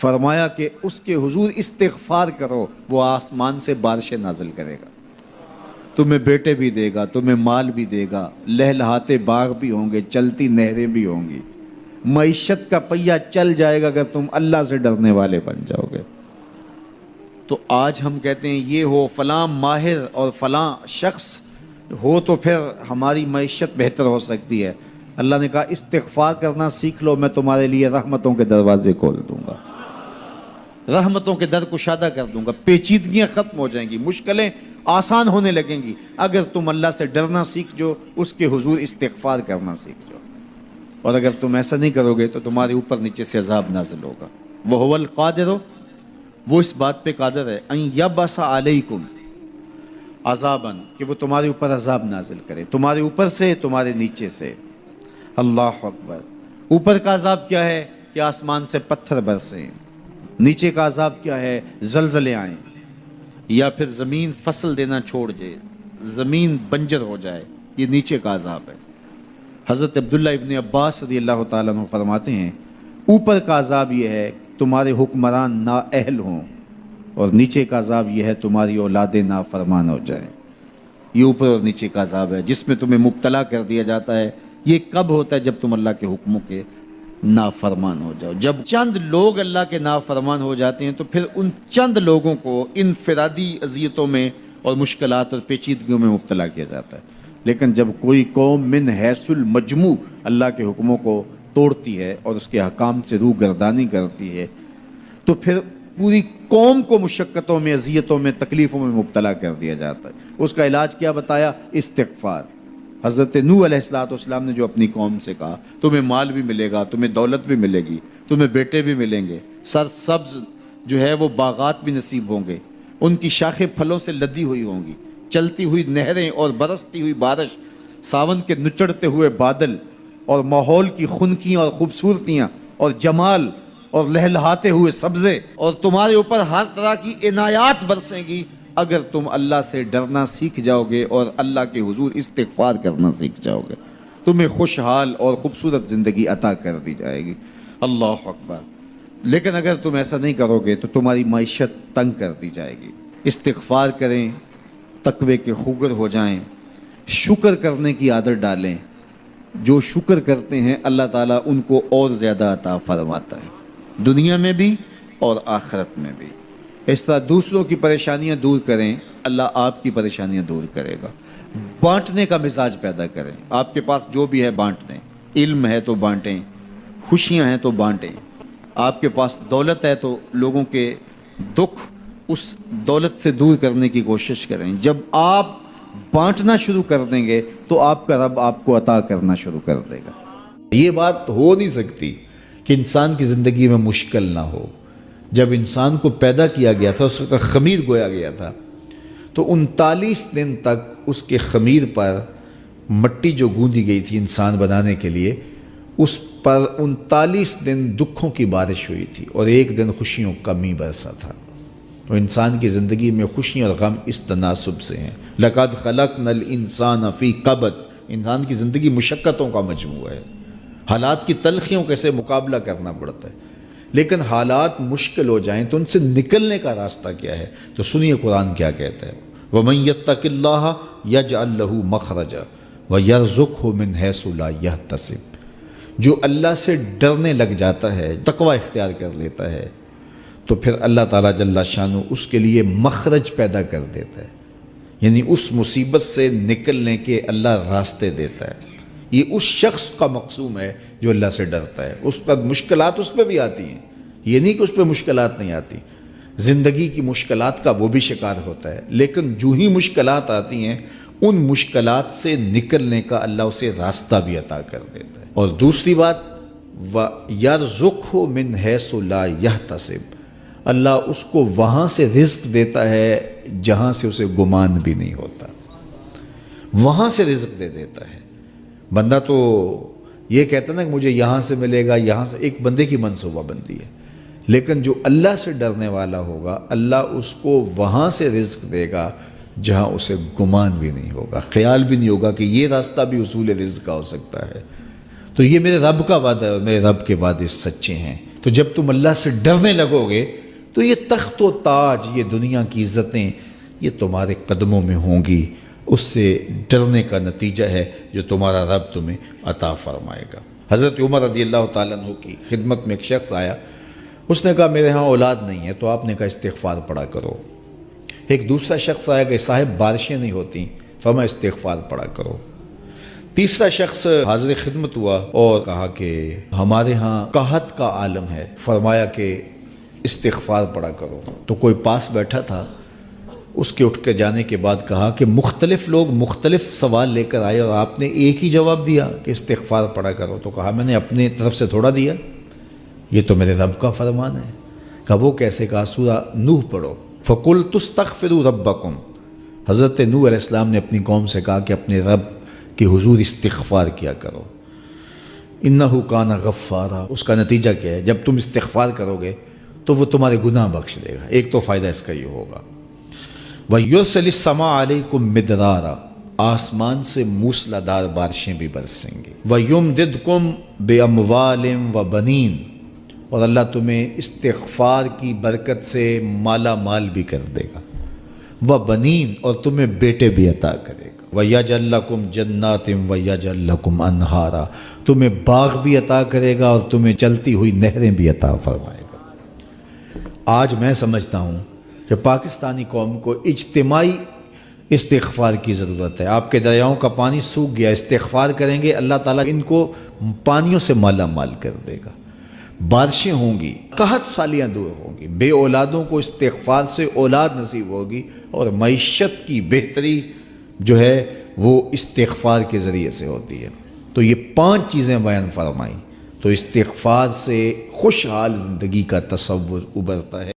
فرمایا کہ اس کے حضور استغفار کرو، وہ آسمان سے بارشیں نازل کرے گا، تمہیں بیٹے بھی دے گا، تمہیں مال بھی دے گا، لہلہاتے باغ بھی ہوں گے، چلتی نہریں بھی ہوں گی، معیشت کا پہیہ چل جائے گا اگر تم اللہ سے ڈرنے والے بن جاؤ گے۔ تو آج ہم کہتے ہیں یہ ہو فلاں ماہر اور فلاں شخص ہو تو پھر ہماری معیشت بہتر ہو سکتی ہے۔ اللہ نے کہا استغفار کرنا سیکھ لو، میں تمہارے لیے رحمتوں کے دروازے کھول دوں گا، رحمتوں کے در کشادہ کر دوں گا، پیچیدگیاں ختم ہو جائیں گی، مشکلیں آسان ہونے لگیں گی اگر تم اللہ سے ڈرنا سیکھ جو، اس کے حضور استغفار کرنا سیکھ جو۔ اور اگر تم ایسا نہیں کرو گے تو تمہارے اوپر نیچے سے عذاب نازل ہوگا۔ وَهُوَ الْقَادِرُ، وہ اس بات پہ قادر ہے، ان یبعث علیکم عذاباً، کہ وہ تمہارے اوپر عذاب نازل کرے، تمہارے اوپر سے، تمہارے نیچے سے۔ اللہ اکبر۔ اوپر کا عذاب کیا ہے کہ آسمان سے پتھر برسیں، نیچے کا عذاب کیا ہے زلزلے آئیں، یا پھر زمین فصل دینا چھوڑ جائے، زمین بنجر ہو جائے، یہ نیچے کا عذاب ہے۔ حضرت عبداللہ ابن عباس رضی اللہ تعالیٰ عنہ فرماتے ہیں اوپر کا عذاب یہ ہے تمہارے حکمران نااہل ہوں، اور نیچے کا عذاب یہ ہے تمہاری اولادیں نافرمان ہو جائیں۔ یہ اوپر اور نیچے کا عذاب ہے جس میں تمہیں مبتلا کر دیا جاتا ہے۔ یہ کب ہوتا ہے؟ جب تم اللہ کے حکموں کے نافرمان ہو جاؤ۔ جب چند لوگ اللہ کے نافرمان ہو جاتے ہیں تو پھر ان چند لوگوں کو انفرادی اذیتوں میں اور مشکلات اور پیچیدگیوں میں مبتلا کیا جاتا ہے۔ لیکن جب کوئی قوم من حیث المجموع اللہ کے حکموں کو توڑتی ہے اور اس کے حکام سے روح گردانی کرتی ہے تو پھر پوری قوم کو مشقتوں میں، اذیتوں میں، تکلیفوں میں مبتلا کر دیا جاتا ہے۔ اس کا علاج کیا بتایا؟ استغفار۔ حضرت نوح علیہ السلام نے جو اپنی قوم سے کہا تمہیں مال بھی ملے گا، تمہیں دولت بھی ملے گی، تمہیں بیٹے بھی ملیں گے، سرسبز جو ہے وہ باغات بھی نصیب ہوں گے، ان کی شاخیں پھلوں سے لدی ہوئی ہوں گی، چلتی ہوئی نہریں اور برستی ہوئی بارش، ساون کے نچڑتے ہوئے بادل، اور ماحول کی خنکیاں اور خوبصورتیاں اور جمال اور لہلہاتے ہوئے سبزے، اور تمہارے اوپر ہر طرح کی عنایات برسیں گی اگر تم اللہ سے ڈرنا سیکھ جاؤ گے اور اللہ کے حضور استغفار کرنا سیکھ جاؤ گے، تمہیں خوشحال اور خوبصورت زندگی عطا کر دی جائے گی۔ اللہ اکبر۔ لیکن اگر تم ایسا نہیں کرو گے تو تمہاری معیشت تنگ کر دی جائے گی۔ استغفار کریں، تقوی کے خوگر ہو جائیں، شکر کرنے کی عادت ڈالیں۔ جو شکر کرتے ہیں اللہ تعالیٰ ان کو اور زیادہ عطا فرماتا ہے، دنیا میں بھی اور آخرت میں بھی۔ اس طرح دوسروں کی پریشانیاں دور کریں، اللہ آپ کی پریشانیاں دور کرے گا۔ بانٹنے کا مزاج پیدا کریں، آپ کے پاس جو بھی ہے بانٹ دیں، علم ہے تو بانٹیں، خوشیاں ہیں تو بانٹیں، آپ کے پاس دولت ہے تو لوگوں کے دکھ اس دولت سے دور کرنے کی کوشش کریں۔ جب آپ بانٹنا شروع کر دیں گے تو آپ کا رب آپ کو عطا کرنا شروع کر دے گا۔ یہ بات ہو نہیں سکتی کہ انسان کی زندگی میں مشکل نہ ہو۔ جب انسان کو پیدا کیا گیا تھا، اس کا خمیر گویا گیا تھا، تو 39 دن تک اس کے خمیر پر مٹی جو گوندی گئی تھی انسان بنانے کے لیے، اس پر 39 دن دکھوں کی بارش ہوئی تھی اور ایک دن خوشیوں کا می برسا تھا۔ تو انسان کی زندگی میں خوشیاں اور غم اس تناسب سے ہیں۔ لَقَدْ خَلَقْنَا الْإِنسَانَ فِي قَبْضٍ، انسان کی زندگی مشقتوں کا مجموعہ ہے، حالات کی تلخیوں کے سے مقابلہ کرنا پڑتا ہے۔ لیکن حالات مشکل ہو جائیں تو ان سے نکلنے کا راستہ کیا ہے؟ تو سنیے قرآن کیا کہتا ہے، وَمَن يَتَّقِ اللَّهَ يَجْعَلْ لَهُ مَخْرَجًا وَيَرْزُقْهُ مِنْ حَيْثُ لَا يَحْتَسِبُ، جو اللہ سے ڈرنے لگ جاتا ہے، تقوی اختیار کر لیتا ہے، تو پھر اللہ تعالیٰ جل شانہ اس کے لیے مخرج پیدا کر دیتا ہے، یعنی اس مصیبت سے نکلنے کے اللہ راستے دیتا ہے۔ یہ اس شخص کا مقصوم ہے جو اللہ سے ڈرتا ہے۔ اس پر مشکلات اس پہ بھی آتی ہیں، یہ نہیں کہ اس پہ مشکلات نہیں آتی، زندگی کی مشکلات کا وہ بھی شکار ہوتا ہے، لیکن جو ہی مشکلات آتی ہیں ان مشکلات سے نکلنے کا اللہ اسے راستہ بھی عطا کر دیتا ہے۔ اور دوسری بات، وَيَرْزُقْهُ مِنْ حَيْثُ لَا يَحْتَسِبُ، اللہ اس کو وہاں سے رزق دیتا ہے جہاں سے اسے گمان بھی نہیں ہوتا، وہاں سے رزق دے دیتا ہے۔ بندہ تو یہ کہتا نا کہ مجھے یہاں سے ملے گا، یہاں سے، ایک بندے کی منصوبہ بندی ہے، لیکن جو اللہ سے ڈرنے والا ہوگا اللہ اس کو وہاں سے رزق دے گا جہاں اسے گمان بھی نہیں ہوگا، خیال بھی نہیں ہوگا کہ یہ راستہ بھی حصول رزق کا ہو سکتا ہے۔ تو یہ میرے رب کا وعدہ ہے اور میرے رب کے وعدے سچے ہیں۔ تو جب تم اللہ سے ڈرنے لگو گے تو یہ تخت و تاج، یہ دنیا کی عزتیں، یہ تمہارے قدموں میں ہوں گی۔ اس سے ڈرنے کا نتیجہ ہے جو تمہارا رب تمہیں عطا فرمائے گا۔ حضرت عمر رضی اللہ تعالیٰ عنہ کی خدمت میں ایک شخص آیا، اس نے کہا میرے ہاں اولاد نہیں ہے، تو آپ نے کہا استغفار پڑھا کرو۔ ایک دوسرا شخص آیا کہ صاحب بارشیں نہیں ہوتی، فرمایا استغفار پڑھا کرو۔ تیسرا شخص حاضر خدمت ہوا اور کہا کہ ہمارے ہاں قحط کا عالم ہے، فرمایا کہ استغفار پڑھا کرو۔ تو کوئی پاس بیٹھا تھا، اس کے اٹھ کے جانے کے بعد کہا کہ مختلف لوگ مختلف سوال لے کر آئے اور آپ نے ایک ہی جواب دیا کہ استغفار پڑھا کرو۔ تو کہا میں نے اپنے طرف سے تھوڑا دیا، یہ تو میرے رب کا فرمان ہے۔ کہا وہ کیسے؟ کہا سورہ نوح پڑھو، فَقُلْتُ اسْتَغْفِرُوا رَبَّكُمْ۔ حضرت نوح علیہ السلام نے اپنی قوم سے کہا کہ اپنے رب کے حضور استغفار کیا کرو، اِنَّهُ كَانَ غَفَّارًا۔ اس کا نتیجہ کیا ہے؟ جب تم استغفار کرو گے تو وہ تمہارے گناہ بخش دے گا۔ ایک تو فائدہ اس کا یہ ہوگا، وَيُرْسِلِ السَّمَاءَ عَلَيْكُمْ مِدْرَارًا، آسمان سے موسلادھار بارشیں بھی برسیں گی۔ وَيُمْدِدْكُمْ بِأَمْوَالٍ وَبَنِينَ، اور اللہ تمہیں استغفار کی برکت سے مالا مال بھی کر دے گا۔ وَبَنِينَ، اور تمہیں بیٹے بھی عطا کرے گا۔ وَيَجْعَلْ لَكُمْ جَنَّاتٍ وَيَجْعَلْ لَكُمْ أَنْهَارًا، تمہیں باغ بھی عطا کرے گا اور تمہیں چلتی ہوئی نہریں بھی عطا فرمائے گا۔ آج میں سمجھتا ہوں کہ پاکستانی قوم کو اجتماعی استغفار کی ضرورت ہے۔ آپ کے دریاؤں کا پانی سوکھ گیا، استغفار کریں گے اللہ تعالیٰ ان کو پانیوں سے مالا مال کر دے گا، بارشیں ہوں گی، قحط سالیاں دور ہوں گی، بے اولادوں کو استغفار سے اولاد نصیب ہوگی، اور معیشت کی بہتری جو ہے وہ استغفار کے ذریعے سے ہوتی ہے۔ تو یہ 5 چیزیں بیان فرمائیں، تو استغفار سے خوشحال زندگی کا تصور ابھرتا ہے۔